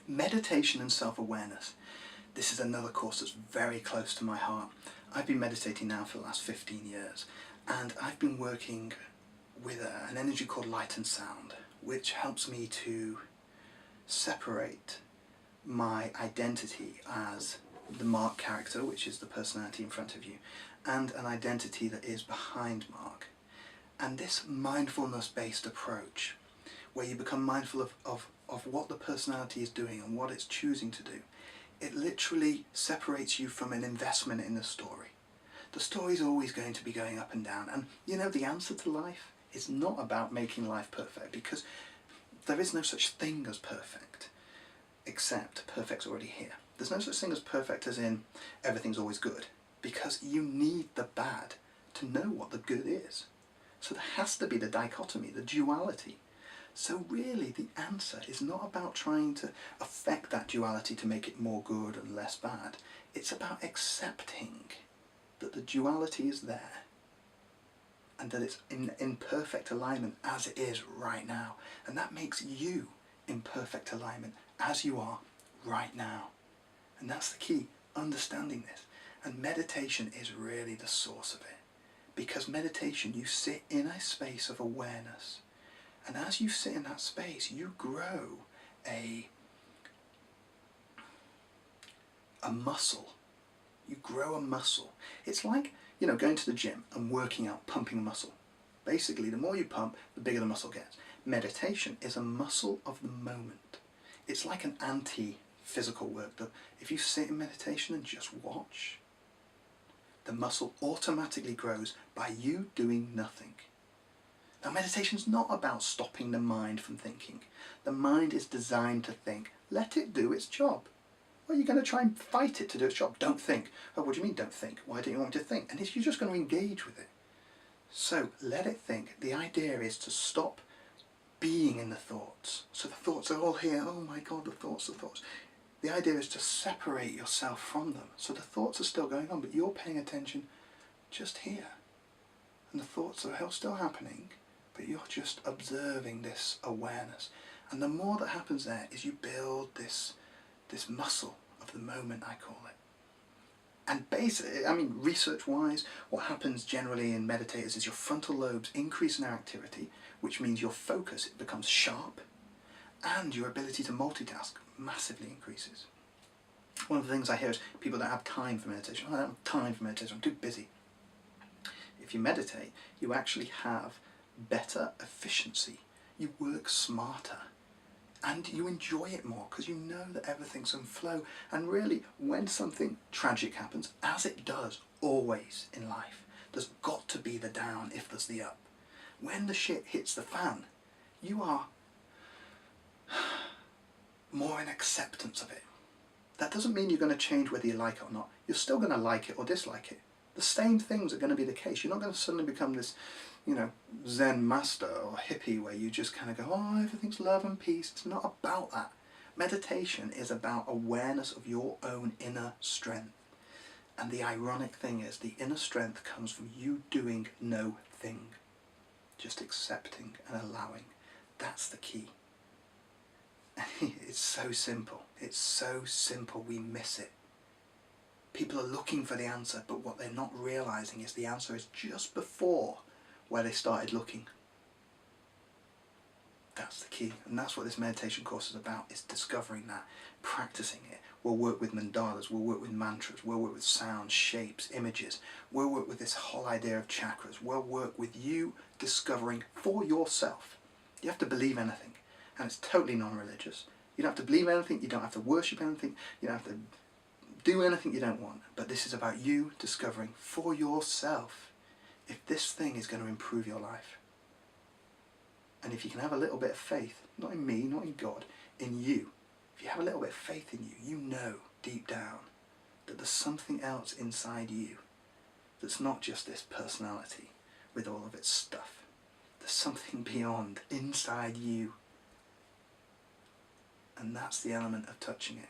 Meditation and self-awareness. This is another course that's very close to my heart. I've been meditating now for the last 15 years, and I've been working with an energy called light and sound, which helps me to separate my identity as the Mark character, which is the personality in front of you, and an identity that is behind Mark. And this mindfulness-based approach, where you become mindful of what the personality is doing and what it's choosing to do, it literally separates you from an investment in the story. The story's always going to be going up and down, and you know, the answer to life is not about making life perfect, because there is no such thing as perfect, except perfect's already here. There's no such thing as perfect as in everything's always good, because you need the bad to know what the good is. So there has to be the dichotomy, the duality. So really the answer is not about trying to affect that duality to make it more good and less bad. It's about accepting that the duality is there and that it's in perfect alignment as it is right now. And that makes you in perfect alignment as you are right now. And that's the key, understanding this. And meditation is really the source of it. Because meditation, you sit in a space of awareness. And as you sit in that space, you grow a muscle. You grow a muscle. It's like, you know, going to the gym and working out, pumping a muscle. Basically, the more you pump, the bigger the muscle gets. Meditation is a muscle of the moment. It's like an anti-physical work that if you sit in meditation and just watch, the muscle automatically grows by you doing nothing. Now, meditation's not about stopping the mind from thinking. The mind is designed to think. Let it do its job. Well, you're going to try and fight it to do its job. Don't think. Oh, what do you mean don't think? Why don't you want me to think? And you're just going to engage with it. So let it think. The idea is to stop being in the thoughts. So the thoughts are all here. Oh my God, the thoughts, the thoughts. The idea is to separate yourself from them. So the thoughts are still going on, but you're paying attention just here. And the thoughts are still happening, but you're just observing this awareness. And the more that happens there is you build this muscle of the moment, I call it. And basically, I mean, research-wise, what happens generally in meditators is your frontal lobes increase in their activity, which means your focus becomes sharp, and your ability to multitask massively increases. One of the things I hear is people don't have time for meditation. I don't have time for meditation, I'm too busy. If you meditate, you actually have better efficiency. You work smarter. And you enjoy it more because you know that everything's in flow. And really, when something tragic happens, as it does always in life, there's got to be the down if there's the up. When the shit hits the fan, you are more in acceptance of it. That doesn't mean you're going to change whether you like it or not. You're still going to like it or dislike it. The same things are going to be the case. You're not going to suddenly become this, you know, Zen master or hippie where you just kind of go, oh, everything's love and peace. It's not about that. Meditation is about awareness of your own inner strength. And the ironic thing is, the inner strength comes from you doing no thing. Just accepting and allowing. That's the key. It's so simple. It's so simple we miss it. People are looking for the answer, but what they're not realizing is the answer is just before where they started looking. That's the key, and that's what this meditation course is about, is discovering that, practicing it. We'll work with mandalas, we'll work with mantras, we'll work with sounds, shapes, images, we'll work with this whole idea of chakras, we'll work with you discovering for yourself. You have to believe anything, and it's totally non-religious. You don't have to believe anything, you don't have to worship anything, you don't have to do anything you don't want, but this is about you discovering for yourself if this thing is going to improve your life. And if you can have a little bit of faith, not in me, not in God, in you, if you have a little bit of faith in you, you know deep down that there's something else inside you that's not just this personality with all of its stuff. There's something beyond inside you, and that's the element of touching it.